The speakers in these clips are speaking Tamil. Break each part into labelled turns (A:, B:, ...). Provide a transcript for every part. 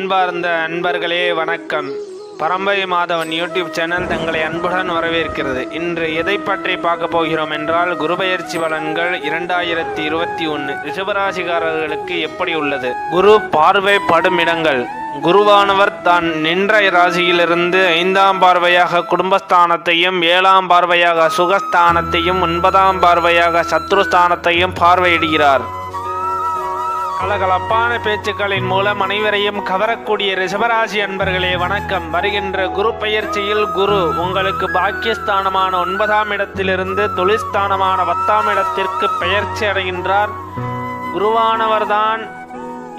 A: அன்பார்ந்த அன்பர்களே வணக்கம். பரம்பை மாதவன் யூடியூப் சேனல் தங்களை அன்புடன் வரவேற்கிறது. இன்று எதை பற்றி பார்க்க போகிறோம் என்றால், குருபெயர்ச்சி பலன்கள் 2021 ரிஷபராசிக்காரர்களுக்கு எப்படி உள்ளது. குரு பார்வை படும் இடங்கள். குருவானவர் தான் நின்ற ராசியிலிருந்து 5ஆம் பார்வையாக குடும்பஸ்தானத்தையும், 7ஆம் பார்வையாக சுகஸ்தானத்தையும், 9ஆம் பார்வையாக சத்ருஸ்தானத்தையும் பார்வையிடுகிறார். கலகலப்பான பேச்சுக்களின் மூலம் அனைவரையும் கவரக்கூடிய ரிஷபராசி அன்பர்களே வணக்கம். வருகின்ற குரு பெயர்ச்சியில் குரு உங்களுக்கு பாக்கியஸ்தானமான 9ஆம் இடத்திலிருந்து தொழில்ஸ்தானமான 10ஆம் இடத்திற்கு பெயர்ச்சி அடைகின்றார். குருவானவர்தான்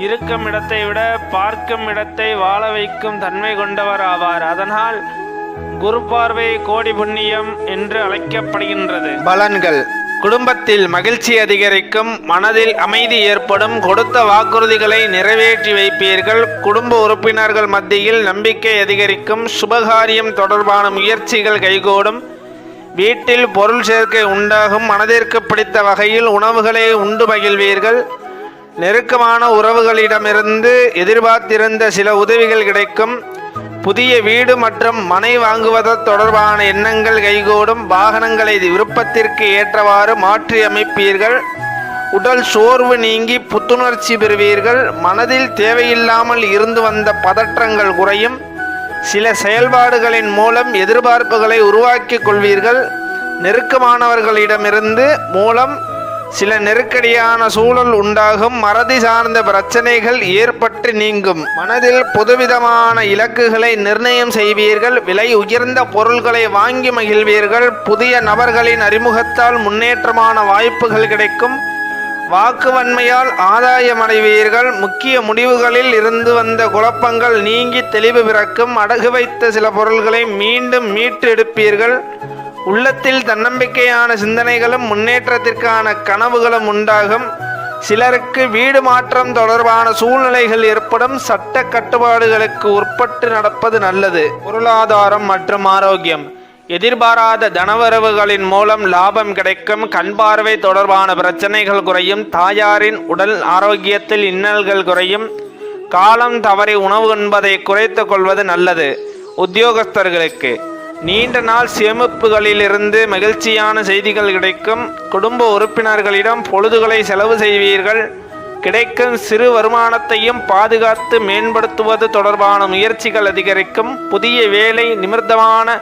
A: இருக்கும் இடத்தை விட பார்க்கும் இடத்தை வாழ வைக்கும் தன்மை கொண்டவர் ஆவார். அதனால் குரு பார்வை கோடி புண்ணியம் என்று அழைக்கப்படுகின்றது. பலன்கள். குடும்பத்தில் மகிழ்ச்சி அதிகரிக்கும், மனதில் அமைதி ஏற்படும், கொடுத்த வாக்குறுதிகளை நிறைவேற்றி வைப்பீர்கள். குடும்ப உறுப்பினர்கள் மத்தியில் நம்பிக்கை அதிகரிக்கும், சுபகாரியம் தொடர்பான முயற்சிகள் கைகூடும், வீட்டில் பொருள் சேர்க்கை உண்டாகும், மனதிற்கு பிடித்த வகையில் உணவுகளை உண்டு மகிழ்வீர்கள். நெருக்கமான உறவுகளிடமிருந்து எதிர்பார்த்திருந்த சில உதவிகள் கிடைக்கும். புதிய வீடு மற்றும் மனை வாங்குவது தொடர்பான எண்ணங்கள் கைகூடும். வாகனங்களை விருப்பத்திற்கு ஏற்றவாறு மாற்றி அமைப்பீர்கள். உடல் சோர்வு நீங்கி புத்துணர்ச்சி பெறுவீர்கள். மனதில் தேவையில்லாமல் இருந்து வந்த பதற்றங்கள் குறையும். சில செயல்பாடுகளின் மூலம் எதிர்பார்ப்புகளை உருவாக்கி கொள்வீர்கள். நெருக்கமானவர்களிடமிருந்து மூலம் சில நெருக்கடியான சூழல் உண்டாகும். மறதி சார்ந்த பிரச்சனைகள் ஏற்பட்டு நீங்கும். மனதில் புதுவிதமான இலக்குகளை நிர்ணயம் செய்வீர்கள். விலை உயர்ந்த பொருள்களை வாங்கி மகிழ்வீர்கள். புதிய நபர்களின் அறிமுகத்தால் முன்னேற்றமான வாய்ப்புகள் கிடைக்கும். வாக்குவன்மையால் ஆதாயமடைவீர்கள். முக்கிய முடிவுகளில் இருந்து வந்த குழப்பங்கள் நீங்கி தெளிவு பிறக்கும். அடகு வைத்த சில பொருள்களை மீண்டும் மீட்டு எடுப்பீர்கள். உள்ளத்தில் தன்னம்பிக்கையான சிந்தனைகளும் பொன்னேற்றத்திற்கான கனவுகளும் உண்டாகும். சிலருக்கு வீடு மாற்றம் தொடர்பான சூழ்நிலைகள் ஏற்படும். சட்ட கட்டுப்பாடுகளுக்கு உட்பட்டு நடப்பது நல்லது. பொருளாதாரம் மற்றும் ஆரோக்கியம். எதிர்பாராத தனவரவுகளின் மூலம் லாபம் கிடைக்கும். கண் பார்வை தொடர்பான பிரச்சனைகள் குறையும். தாயாரின் உடல் ஆரோக்கியத்தில் இன்னல்கள் குறையும். காலம் தவறி உணவு உண்பதை குறைத்து கொள்வது நல்லது. உத்தியோகஸ்தர்களுக்கு நீண்ட நாள் சேமிப்புகளிலிருந்து மகிழ்ச்சியான செய்திகள் கிடைக்கும். குடும்ப உறுப்பினர்களிடம் பொழுதுகளை செலவு செய்வீர்கள். கிடைக்கும் சிறு வருமானத்தையும் பாதுகாத்து மேம்படுத்துவது தொடர்பான முயற்சிகள் அதிகரிக்கும். புதிய வேலை நிமித்தமான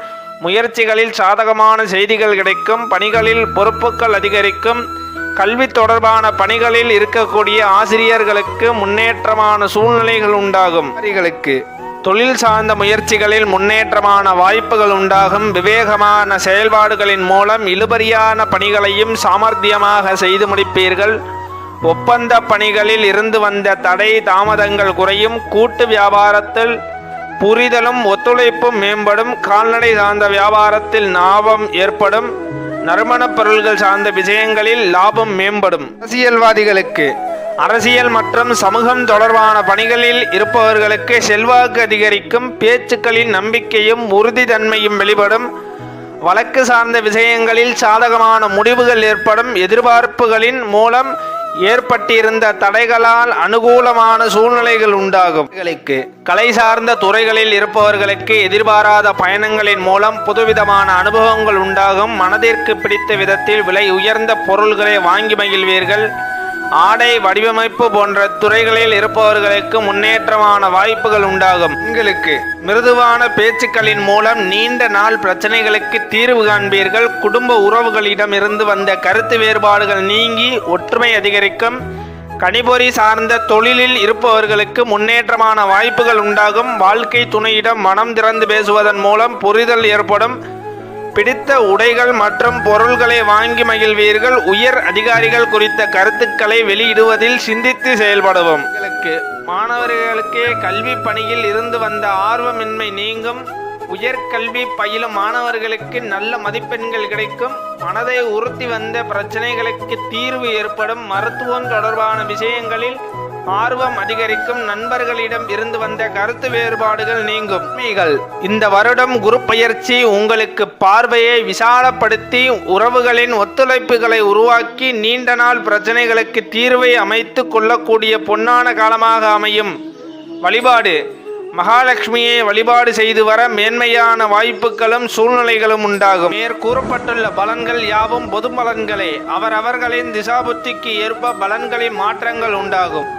A: முயற்சிகளில் சாதகமான செய்திகள் கிடைக்கும். பணிகளில் பொறுப்புகள் அதிகரிக்கும். கல்வி தொடர்பான பணிகளில் இருக்கக்கூடிய ஆசிரியர்களுக்கு முன்னேற்றமான சூழ்நிலைகள் உண்டாகும். தொழில் சார்ந்த முயற்சிகளில் முன்னேற்றமான வாய்ப்புகள் உண்டாகும். விவேகமான செயல்பாடுகளின் மூலம் இழுபறியான பணிகளையும் சாமர்த்தியமாக செய்து முடிப்பீர்கள். ஒப்பந்த பணிகளில் இருந்து வந்த தடை தாமதங்கள் குறையும். கூட்டு வியாபாரத்தில் புரிதலும் ஒத்துழைப்பும் மேம்படும். கால்நடை சார்ந்த வியாபாரத்தில் லாபம் ஏற்படும். நறுமணப் பொருள்கள் சார்ந்த விஷயங்களில் லாபம் மேம்படும். அரசியல்வாதிகளுக்கு அரசியல் மற்றும் சமூகம் தொடர்பான பணிகளில் இருப்பவர்களுக்கு செல்வாக்கு அதிகரிக்கும். பேச்சுக்களின் நம்பிக்கையும் உறுதித்தன்மையும் வெளிப்படும். வழக்கு சார்ந்த விஷயங்களில் சாதகமான முடிவுகள் ஏற்படும். எதிர்பார்ப்புகளின் மூலம் ஏற்பட்டிருந்த தடைகளால் அனுகூலமான சூழ்நிலைகள் உண்டாகும். கலை சார்ந்த துறைகளில் இருப்பவர்களுக்கு எதிர்பாராத பயணங்களின் மூலம் புதுவிதமான அனுபவங்கள் உண்டாகும். மனதிற்கு பிடித்த விதத்தில் விலை உயர்ந்த பொருள்களை வாங்கி மகிழ்வீர்கள். ஆடை வடிவமைப்பு போன்ற துறைகளில் இருப்பவர்களுக்கு முன்னேற்றமான வாய்ப்புகள் உண்டாகும். பெண்களுக்கு மிருதுவான பேச்சுக்களின் மூலம் நீண்ட நாள் பிரச்சனைகளுக்கு தீர்வு காண்பீர்கள். குடும்ப உறவுகளிடம் இருந்து வந்த கருத்து வேறுபாடுகள் நீங்கி ஒற்றுமை அதிகரிக்கும். கணிபொறி சார்ந்த தொழிலில் இருப்பவர்களுக்கு முன்னேற்றமான வாய்ப்புகள் உண்டாகும். வாழ்க்கை துணையிடம் மனம் திறந்து பேசுவதன் மூலம் புரிதல் ஏற்படும். பிடித்த உடைகள் மற்றும் பொருள்களை வாங்கி மகிழ்வீர்கள். உயர் அதிகாரிகள் குறித்த கருத்துக்களை வெளியிடுவதில் சிந்தித்து செயல்படுவோம். மாணவர்களுக்கு கல்வி பணியில் இருந்து வந்த ஆர்வமின்மை நீங்கும். உயர்கல்வி பயிலும் மாணவர்களுக்கு நல்ல மதிப்பெண்கள் கிடைக்கும். மனதை உறுத்தி வந்த பிரச்சனைகளுக்கு தீர்வு ஏற்படும். மருத்துவம் தொடர்பான விஷயங்களில் ஆர்வம் அதிகரிக்கும். நண்பர்களிடம் இருந்து வந்த கருத்து வேறுபாடுகள் நீங்கும். இந்த வருடம் குரு பெயர்ச்சி உங்களுக்கு பார்வையை விசாலப்படுத்தி உறவுகளின் ஒத்துழைப்புகளை உருவாக்கி நீண்ட நாள் பிரச்சனைகளுக்கு தீர்வை அமைத்து கொள்ளக்கூடிய பொன்னான காலமாக அமையும். வழிபாடு: மகாலட்சுமியை வழிபாடு செய்து வர மேன்மையான வாய்ப்புகளும் சூழ்நிலைகளும் உண்டாகும். மேற்கூறப்பட்டுள்ள பலன்கள் யாவும் பொது பலன்களே. அவரவர்களின் திசாபுத்திக்கு ஏற்ப பலன்களில் மாற்றங்கள் உண்டாகும்.